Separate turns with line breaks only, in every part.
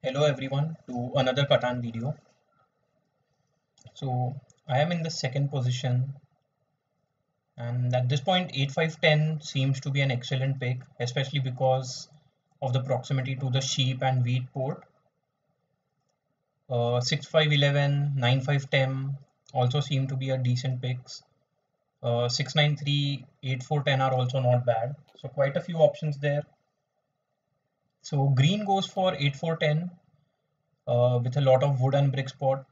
Hello everyone to another Catan video. So I am in the second position, and at this point 8510 seems to be an excellent pick, especially because of the proximity to the sheep and wheat port. 6511, 9510 also seem to be a decent picks. 693, 8410 are also not bad. So quite a few options there. So green goes for 8410 with a lot of wood and brick spot.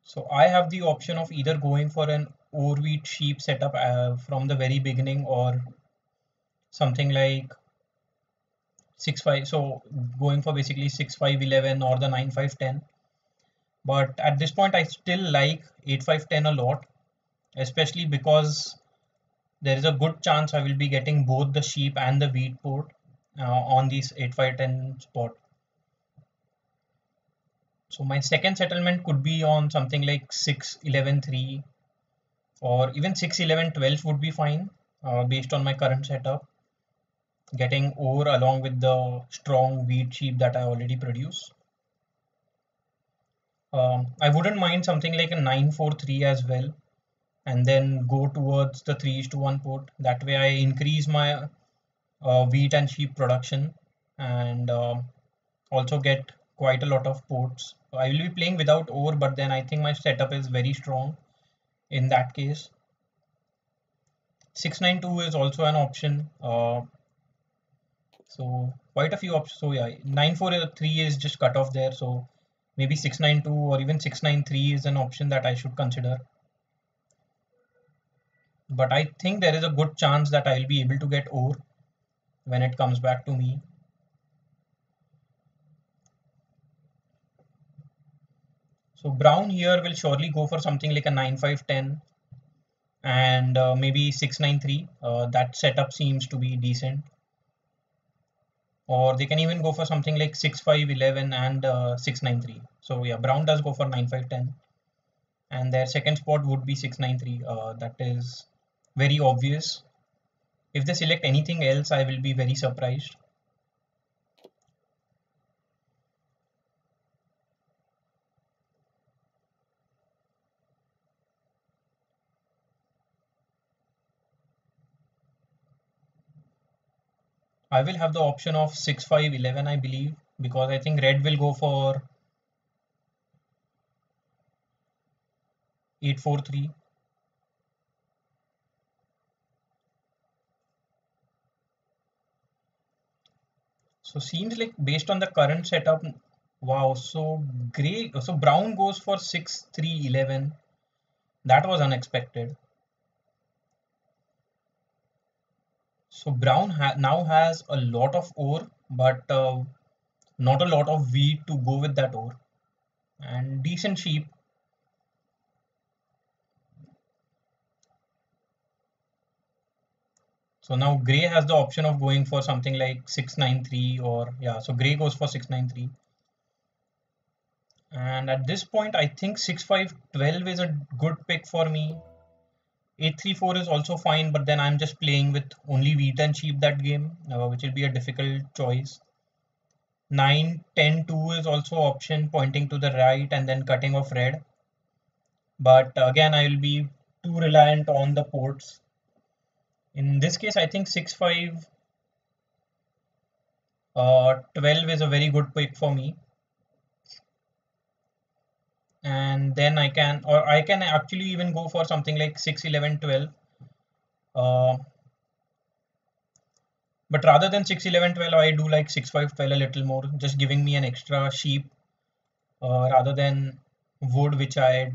So I have the option of either going for an overwheat sheep setup from the very beginning or something like 6-5. So going for basically 6-5-11 or the 9-5-10. But at this point, I still like 8-5-10 a lot, especially because there is a good chance I will be getting both the sheep and the wheat port on these 8-5-10 spot. So my second settlement could be on something like 6-11-3 or even 6-11-12 would be fine based on my current setup, getting ore along with the strong wheat sheep that I already produce. I wouldn't mind something like a 9-4-3 as well, and then go towards the 3:1 port. That way I increase my wheat and sheep production and also get quite a lot of ports. I will be playing without ore, but then I think my setup is very strong in that case. 692 is also an option. So quite a few options. So yeah, 943 is just cut off there. So maybe 692 or even 693 is an option that I should consider. But I think there is a good chance that I'll be able to get ore when it comes back to me. So brown here will surely go for something like a 9510 and maybe 693. That setup seems to be decent. Or they can even go for something like 6511 and 693. So yeah, brown does go for 9510. And their second spot would be 693. That is very obvious. If they select anything else, I will be very surprised. I will have the option of 6-5-11, I believe, because I think red will go for 8-4-3. So seems like based on the current setup, wow, so brown goes for 6-3-11. That was unexpected. So brown now has a lot of ore, but not a lot of wheat to go with that ore, and decent sheep. So now gray has the option of going for something like 693 or yeah, so gray goes for 693. And at this point, I think 6512 is a good pick for me. 834 is also fine, but then I'm just playing with only wheat and sheep that game, which will be a difficult choice. 9-10-2 is also option pointing to the right and then cutting off red. But again, I will be too reliant on the ports. In this case, I think 6-5 12 is a very good pick for me. And then I can actually even go for something like 6-11-12. Uh, but rather than 6-11-12, I do like 6-5-12 a little more, just giving me an extra sheep rather than wood, which I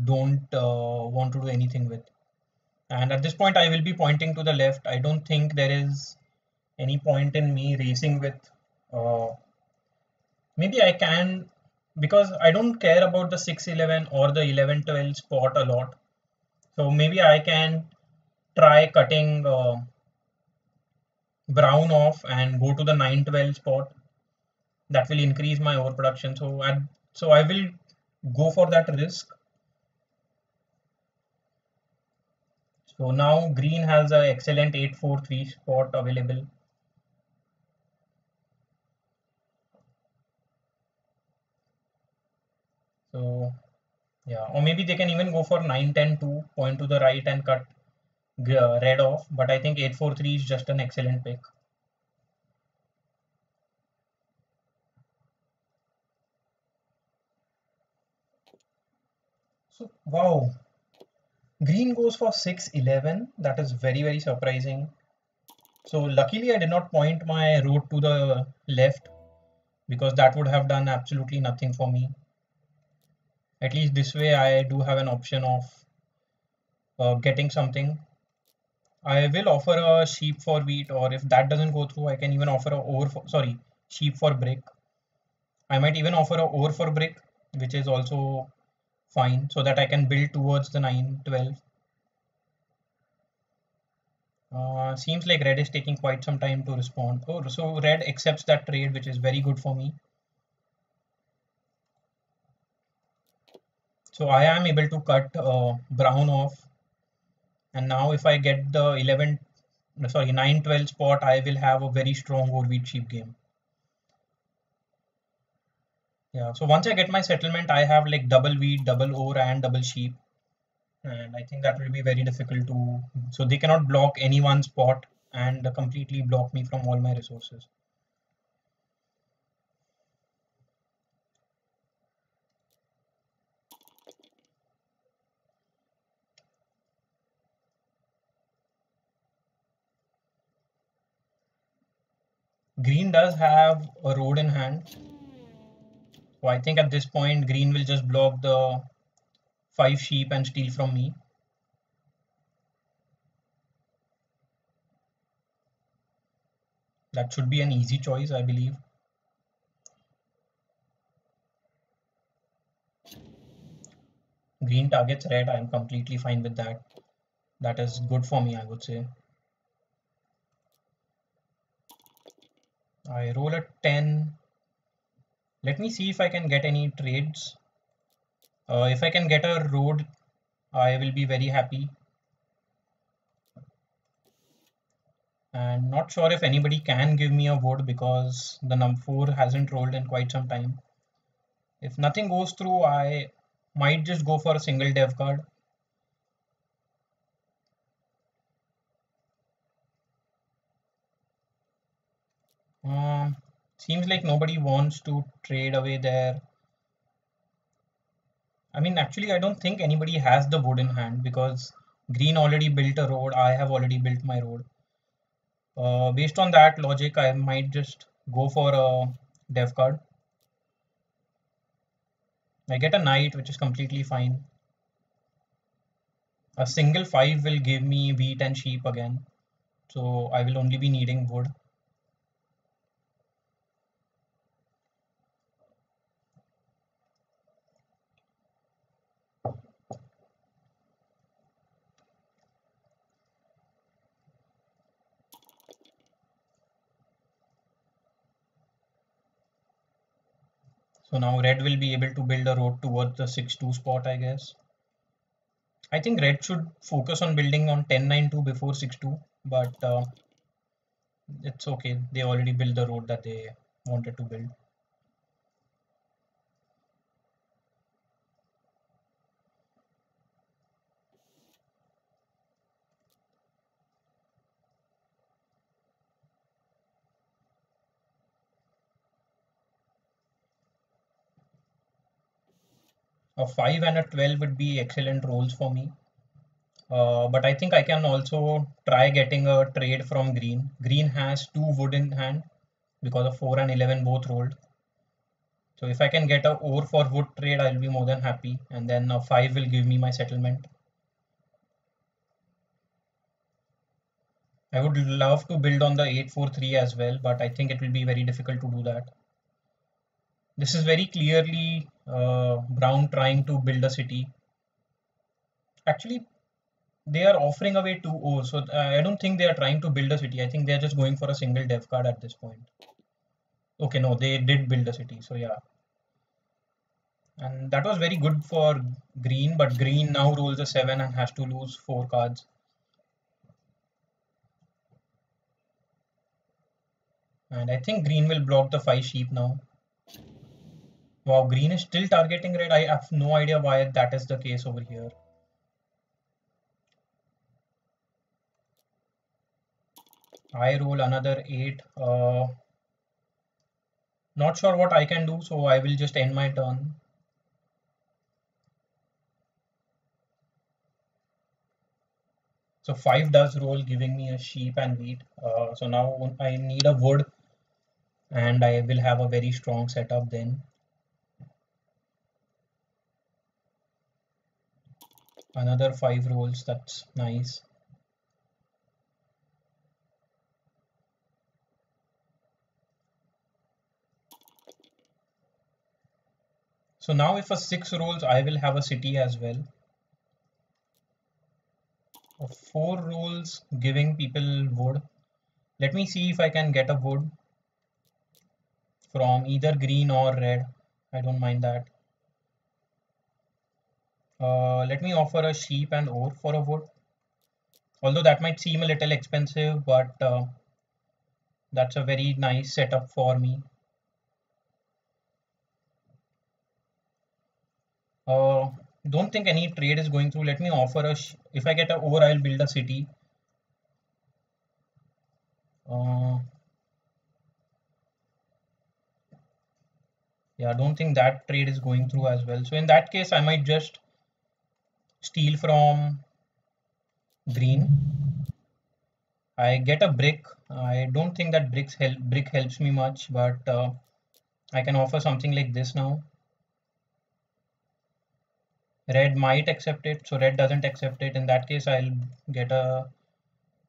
don't want to do anything with. And at this point, I will be pointing to the left. I don't think there is any point in me racing with. Uh, Maybe I can, because I don't care about the 6-11 or the 11-12 spot a lot. So maybe I can try cutting brown off and go to the 9-12 spot. That will increase my overproduction. So I will go for that risk. So now green has an excellent 8-4-3 spot available. So yeah, or maybe they can even go for 9-10-2, point to the right and cut red off. But I think 8-4-3 is just an excellent pick. So wow, green goes for 6-11. That is very surprising. So luckily I did not point my road to the left because that would have done absolutely nothing for me. At least this way I do have an option of getting something. I will offer a sheep for wheat, or if that doesn't go through, I can even offer a ore for, sorry, sheep for brick. I might even offer a ore for brick, which is also fine, so that I can build towards the 9-12. Seems like red is taking quite some time to respond. Oh, so red accepts that trade, which is very good for me. So I am able to cut brown off, and now if I get the 11, sorry, 9-12 spot, I will have a very strong ore wheat sheep game. Yeah, so once I get my settlement, I have like double wheat, double ore, and double sheep. And I think that will be very difficult to. So they cannot block any one spot and completely block me from all my resources. Green does have a road in hand. So I think at this point, green will just block the 5 sheep and steal from me. That should be an easy choice, I believe. Green targets red, I'm completely fine with that. That is good for me, I would say. I roll a 10. Let me see if I can get any trades. If I can get a road, I will be very happy. And not sure if anybody can give me a wood because the number 4 hasn't rolled in quite some time. If nothing goes through, I might just go for a single dev card. Um, Seems like nobody wants to trade away there. I mean, actually, I don't think anybody has the wood in hand because green already built a road. I have already built my road. Based on that logic, I might just go for a dev card. I get a knight, which is completely fine. A single 5 will give me wheat and sheep again. So I will only be needing wood. So now red will be able to build a road towards the 6-2 spot, I guess. I think red should focus on building on 10-9-2 before 6-2, but it's okay. They already built the road that they wanted to build. A 5 and a 12 would be excellent rolls for me. But I think I can also try getting a trade from green. Green has 2 wood in hand because of 4 and 11 both rolled. So if I can get a ore for wood trade, I'll be more than happy. And then a 5 will give me my settlement. I would love to build on the 8-4-3 as well, but I think it will be very difficult to do that. This is very clearly Brown trying to build a city. Actually, they are offering away 2 ores, so I don't think they are trying to build a city. I think they are just going for a single dev card at this point. Okay, no, they did build a city, so yeah. And that was very good for green, but green now rolls a 7 and has to lose 4 cards. And I think green will block the 5 sheep now. Wow, green is still targeting red. I have no idea why that is the case over here. I roll another 8. Not sure what I can do, so I will just end my turn. So 5 does roll, giving me a sheep and wheat. So now I need a wood, and I will have a very strong setup then. Another 5 rolls, that's nice. So now if a 6 rolls, I will have a city as well. 4 rolls, giving people wood. Let me see if I can get a wood from either green or red. I don't mind that. Let me offer a sheep and ore for a wood. Although that might seem a little expensive, but that's a very nice setup for me. Uh, don't think any trade is going through. Let me offer if I get a ore, I'll build a city. Uh, yeah, I don't think that trade is going through as well. So in that case, I might just steal from green. I get a brick. I don't think that brick helps me much, but I can offer something like this now. Red might accept it, so red doesn't accept it. In that case, I'll get a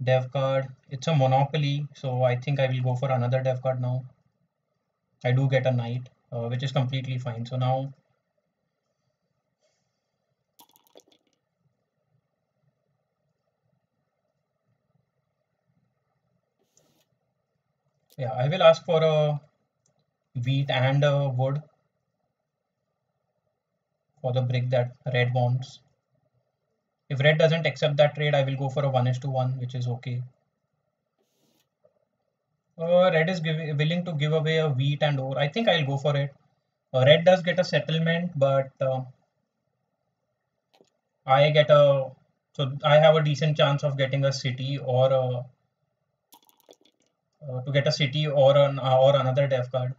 dev card. It's a monopoly, so I think I will go for another dev card now. I do get a knight, which is completely fine. So now, yeah, I will ask for a wheat and a wood for the brick that red wants. If red doesn't accept that trade, I will go for a 1:1, which is okay. Red is willing to give away a wheat and ore. I think I'll go for it. Red does get a settlement, but I get a so I have a decent chance of getting a city or to get a city or an or another dev card.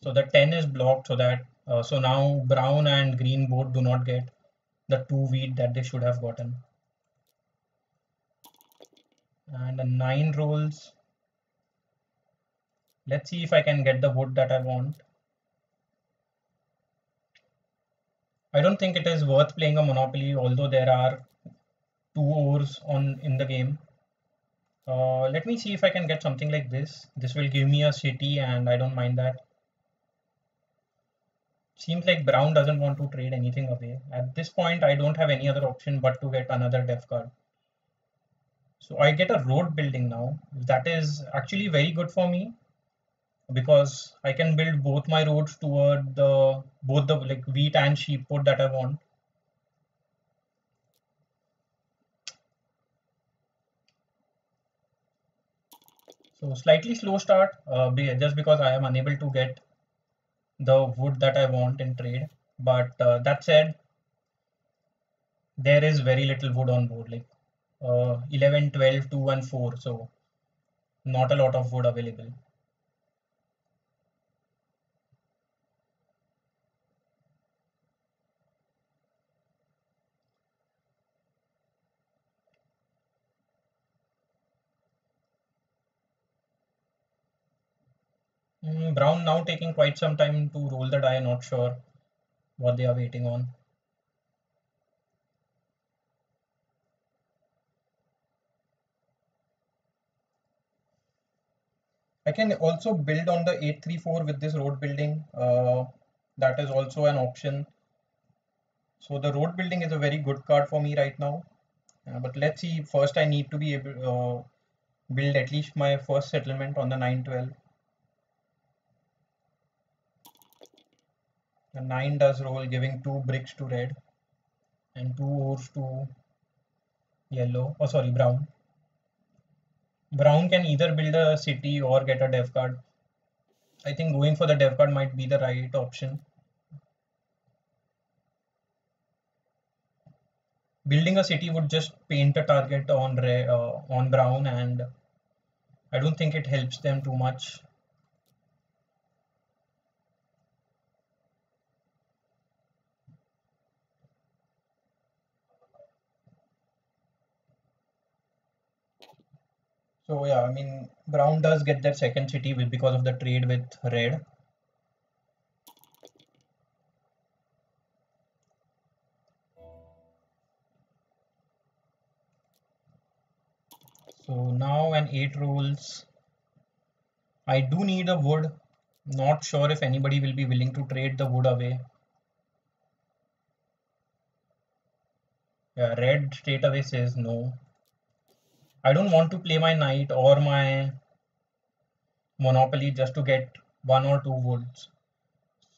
So the 10 is blocked, so that so now brown and green both do not get the 2 wheat that they should have gotten. And a 9 rolls. Let's see if I can get the wood that I want. I don't think it is worth playing a monopoly, although there are 2 ores on in the game. Let me see if I can get something like this. This will give me a city, and I don't mind that. Seems like brown doesn't want to trade anything away. At this point, I don't have any other option but to get another dev card. So I get a road building now. That is actually very good for me because I can build both my roads toward the both the like wheat and sheep port that I want. So slightly slow start just because I am unable to get the wood that I want in trade. But that said, there is very little wood on board, like 11, 12, 2, and 4. So not a lot of wood available. Brown now taking quite some time to roll the die, not sure what they are waiting on. I can also build on the 834 with this road building. That is also an option. So the road building is a very good card for me right now. But let's see, first I need to be able build at least my first settlement on the 912. The 9 does roll, giving 2 bricks to red and 2 ores to yellow. Oh, sorry, brown. Brown can either build a city or get a dev card. I think going for the dev card might be the right option. Building a city would just paint a target on brown, and I don't think it helps them too much. So yeah, I mean, brown does get their second city because of the trade with red. So now an 8 rolls. I do need a wood. Not sure if anybody will be willing to trade the wood away. Yeah, red straight away says no. I don't want to play my knight or my monopoly just to get 1 or 2 woods.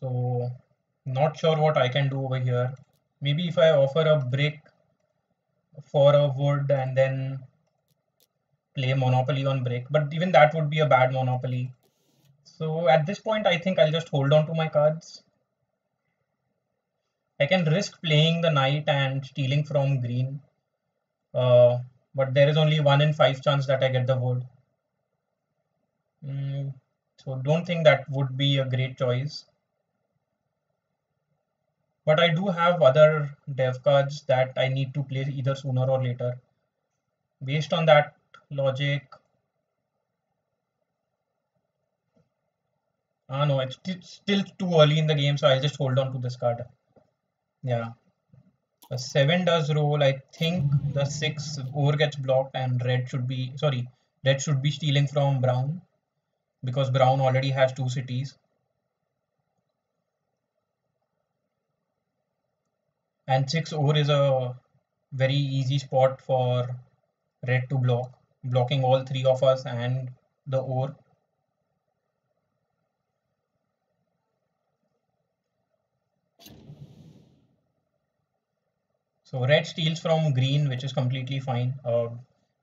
So not sure what I can do over here. Maybe if I offer a brick for a wood and then play monopoly on brick, but even that would be a bad monopoly. So at this point, I think I'll just hold on to my cards. I can risk playing the knight and stealing from green, uh, but there is only 1 in 5 chance that I get the wood. So don't think that would be a great choice. But I do have other dev cards that I need to play either sooner or later. Based on that logic, no, it's still too early in the game, so I'll just hold on to this card. Yeah, a 7 does roll. I think the 6 over gets blocked, and red should be stealing from brown because brown already has 2 cities. And 6 over is a very easy spot for red to block, blocking all 3 of us and the ore. So red steals from green, which is completely fine.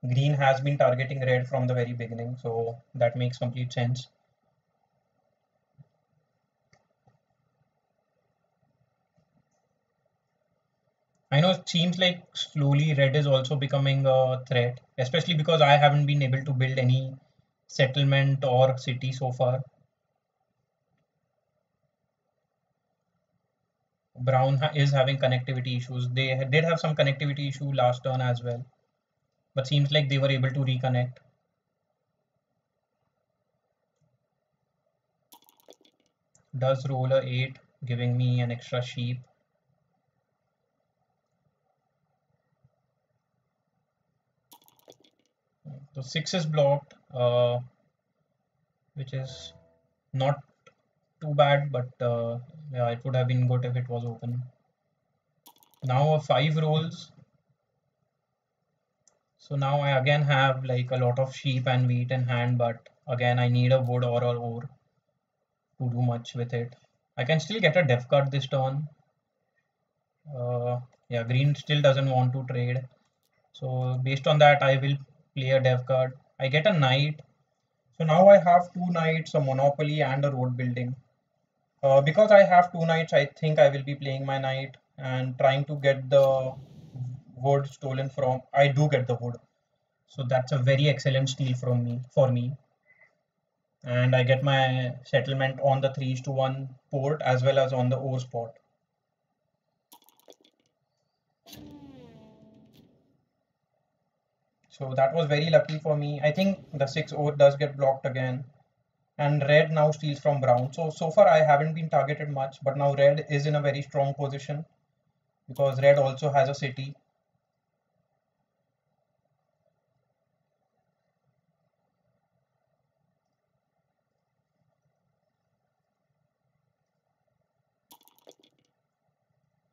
Green has been targeting red from the very beginning, so that makes complete sense. I know it seems like slowly red is also becoming a threat, especially because I haven't been able to build any settlement or city so far. Brown is having connectivity issues. They did have some connectivity issue last turn as well, but seems like they were able to reconnect. Does roll a 8, giving me an extra sheep. So 6 is blocked, which is not too bad, but yeah, it would have been good if it was open. Now a 5 rolls. So now I again have like a lot of sheep and wheat in hand, but again I need a wood or a ore to do much with it. I can still get a dev card this turn. Yeah, green still doesn't want to trade. So based on that, I will play a dev card. I get a knight. So now I have 2 knights, a monopoly and a road building. Because I have 2 knights, I think I will be playing my knight and trying to get the wood stolen from. I do get the wood. So that's a very excellent steal for me. And I get my settlement on the 3:1 port as well as on the ore spot. So that was very lucky for me. I think the 6 ore does get blocked again. And red now steals from brown. So far I haven't been targeted much, but now red is in a very strong position because red also has a city.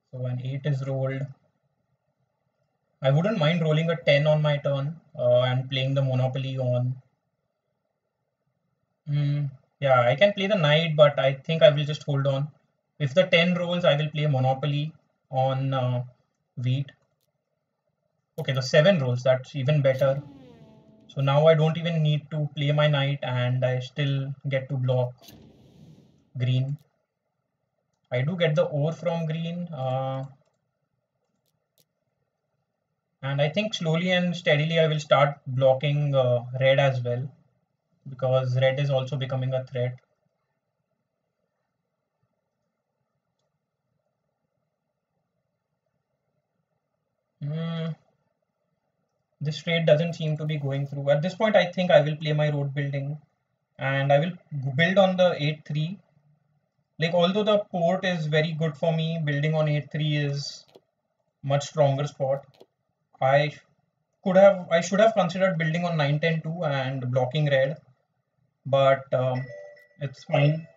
So when 8 is rolled, I wouldn't mind rolling a 10 on my turn and playing the monopoly on. Yeah, I can play the knight, but I think I will just hold on. If the 10 rolls, I will play Monopoly on wheat. Okay, the 7 rolls, that's even better. So now I don't even need to play my knight and I still get to block green. I do get the ore from green. And I think slowly and steadily I will start blocking red as well, because red is also becoming a threat. Hmm, this trade doesn't seem to be going through. At this point, I think I will play my road building and I will build on the 8-3. Like, although the port is very good for me, building on 8-3 is much stronger spot. I I should have considered building on 9-10 too and blocking red, but it's fine.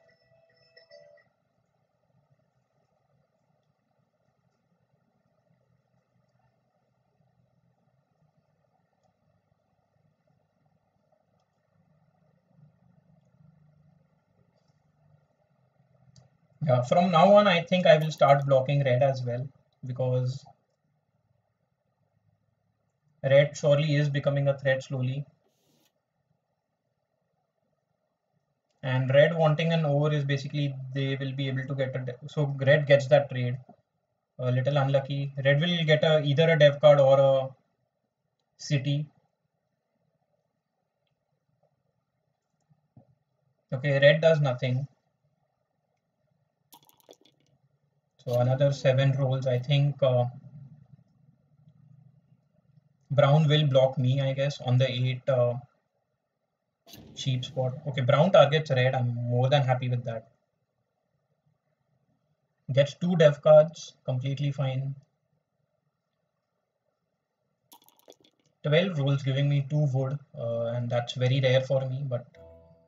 Yeah, from now on, I think I will start blocking red as well, because red surely is becoming a threat slowly. And red wanting an ore is basically they will be able to get so red gets that trade. A little unlucky. Red will get either a dev card or a city. Okay, red does nothing. So another 7 rolls. I think brown will block me, I guess, on the 8 cheap spot. Okay, brown targets red. I'm more than happy with that. Gets 2 dev cards, completely fine. 12 rolls giving me 2 wood, and that's very rare for me, but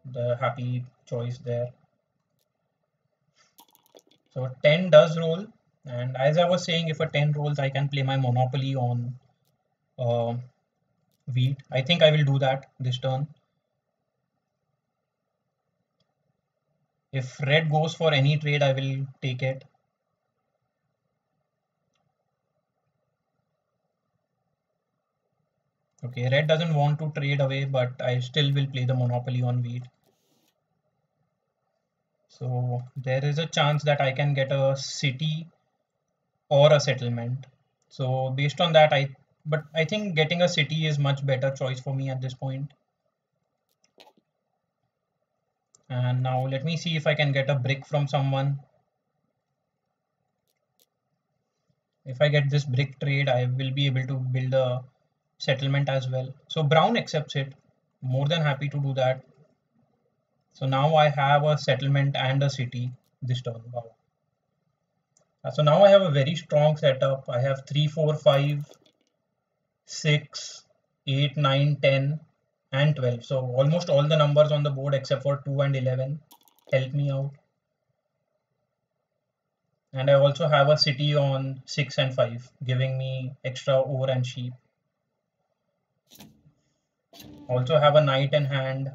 the happy choice there. So 10 does roll, and as I was saying, if a 10 rolls, I can play my Monopoly on uh, wheat. I think I will do that this turn. If red goes for any trade, I will take it. Okay, red doesn't want to trade away, but I still will play the Monopoly on wheat. So there is a chance that I can get a city or a settlement. So based on that, but I think getting a city is much better choice for me at this point. And now let me see if I can get a brick from someone. If I get this brick trade, I will be able to build a settlement as well. So Brown accepts it. More than happy to do that. So now I have a settlement and a city this turn. Wow. So now I have a very strong setup. I have 3, 4, 5, 6, 8, 9, 10, and 12. So almost all the numbers on the board except for 2 and 11 help me out. And I also have a city on 6 and 5, giving me extra ore and sheep. Also have a knight in hand.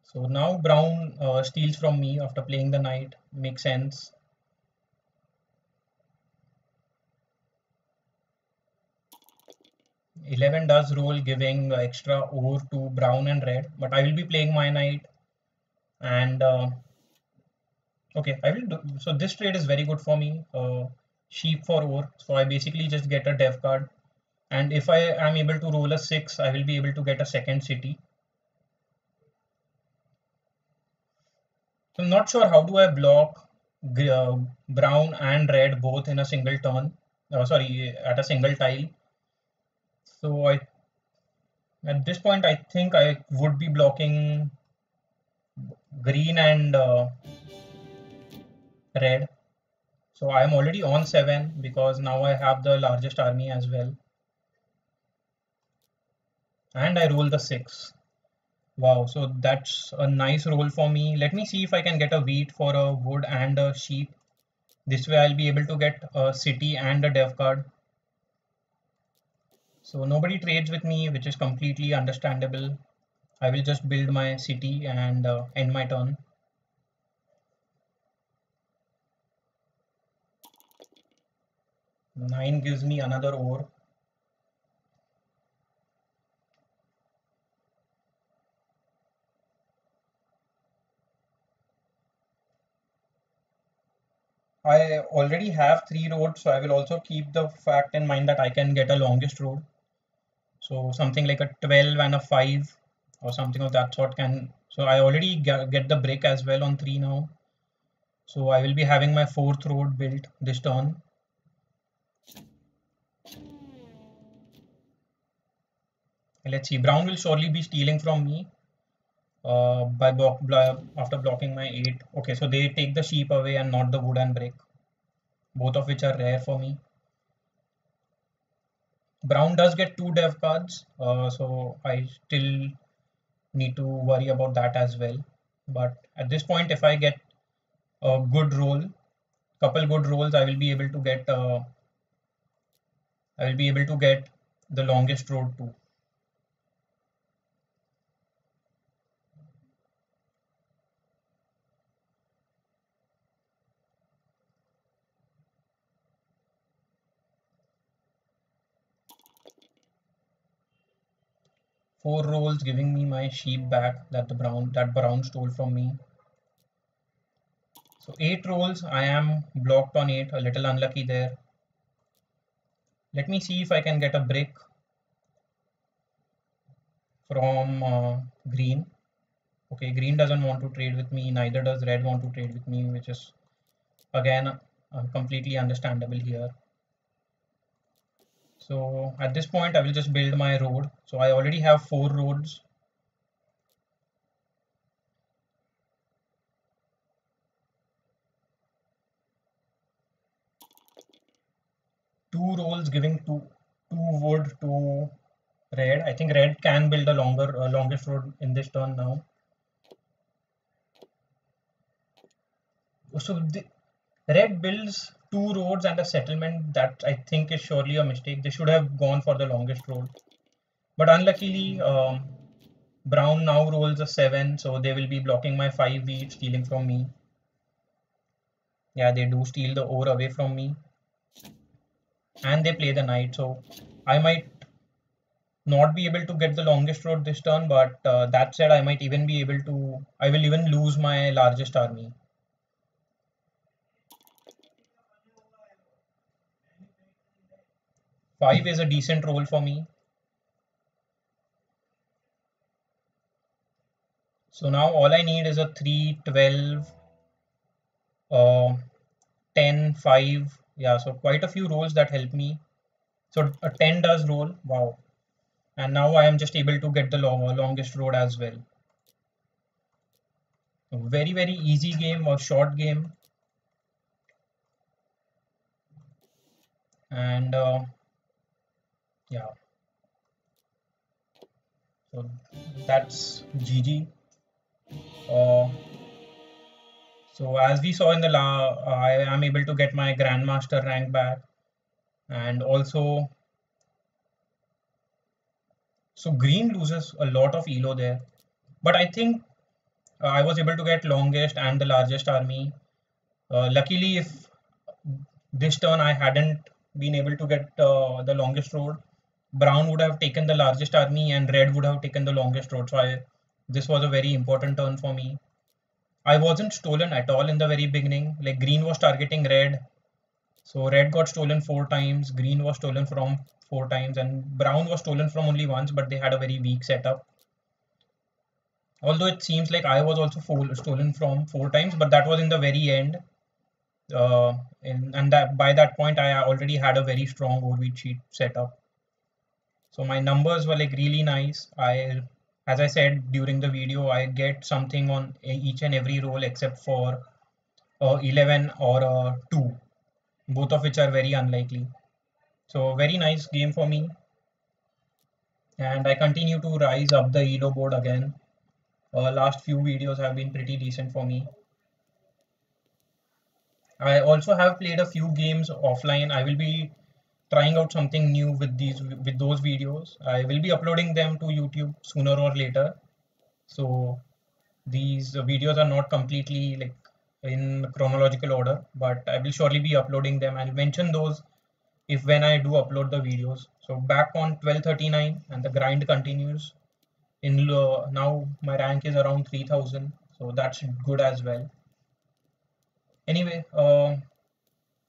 So now brown steals from me after playing the knight. Makes sense. 11 does roll, giving extra ore to brown and red. But I will be playing my knight. And okay, I will do. So this trade is very good for me. Sheep for ore. So I basically just get a dev card. And if I am able to roll a 6, I will be able to get a second city. So I'm not sure how do I block brown and red both in a single turn. Sorry, at a single tile. So at this point, I think I would be blocking green and red. So I am already on 7 because now I have the largest army as well. And I roll the 6. Wow, so that's a nice roll for me. Let me see if I can get a wheat for a wood and a sheep. This way I'll be able to get a city and a dev card. So nobody trades with me, which is completely understandable. I will just build my city and end my turn. Nine gives me another ore. I already have 3 roads, so I will also keep the fact in mind that I can get a longest road. So something like a 12 and a 5 or something of that sort can. So I already get the brick as well on 3 now. So I will be having my 4th road built this turn. Let's see. Brown will surely be stealing from me after blocking my 8. Okay, so they take the sheep away and not the wood and brick, both of which are rare for me. Brown does get 2 dev cards, so I still need to worry about that as well. But at this point, if I get a good roll, couple good rolls, I will be able to get the longest road too. Four rolls giving me my sheep back that brown stole from me. So 8 rolls, I am blocked on 8, a little unlucky there. Let me see if I can get a brick from green. Okay, green doesn't want to trade with me, neither does red want to trade with me, which is again completely understandable here. So at this point, I will just build my road. So I already have 4 roads. Two rolls giving two wood to red. I think red can build a longest road in this turn now. So the red builds 2 roads and a settlement. That I think is surely a mistake. They should have gone for the longest road. But unluckily, brown now rolls a 7, so they will be blocking my 5 wheat, stealing from me. Yeah, they do steal the ore away from me. And they play the knight, so I might not be able to get the longest road this turn, but that said, I will even lose my largest army. 5 is a decent roll for me. So now all I need is a 3, 12, uh, 10, 5. Yeah, so quite a few rolls that help me. So a 10 does roll. Wow. And now I am just able to get the longest road as well. A very, very easy game or short game. And yeah, so that's GG. Uh, so as we saw in the I am able to get my Grandmaster rank back, and also, so green loses a lot of elo there, but I think I was able to get longest and the largest army. Luckily, if this turn I hadn't been able to get the longest road, brown would have taken the largest army and red would have taken the longest road. So this was a very important turn for me. I wasn't stolen at all in the very beginning. Like green was targeting red. So red got stolen 4 times, green was stolen from 4 times, and brown was stolen from only once, but they had a very weak setup. Although it seems like I was also stolen from 4 times, but that was in the very end. And that by that point, I already had a very strong overweight sheet setup. So my numbers were like really nice. As I said during the video, I get something on each and every roll except for 11 or 2, both of which are very unlikely. So very nice game for me. And I continue to rise up the elo board again. Last few videos have been pretty decent for me. I also have played a few games offline. I will be trying out something new with those videos. I will be uploading them to YouTube sooner or later. So these videos are not completely like in chronological order, but I will surely be uploading them. I'll mention those if when I do upload the videos. So back on 1239 and the grind continues. Now my rank is around 3000, so that's good as well. Anyway,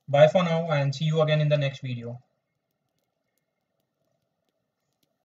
bye for now and see you again in the next video.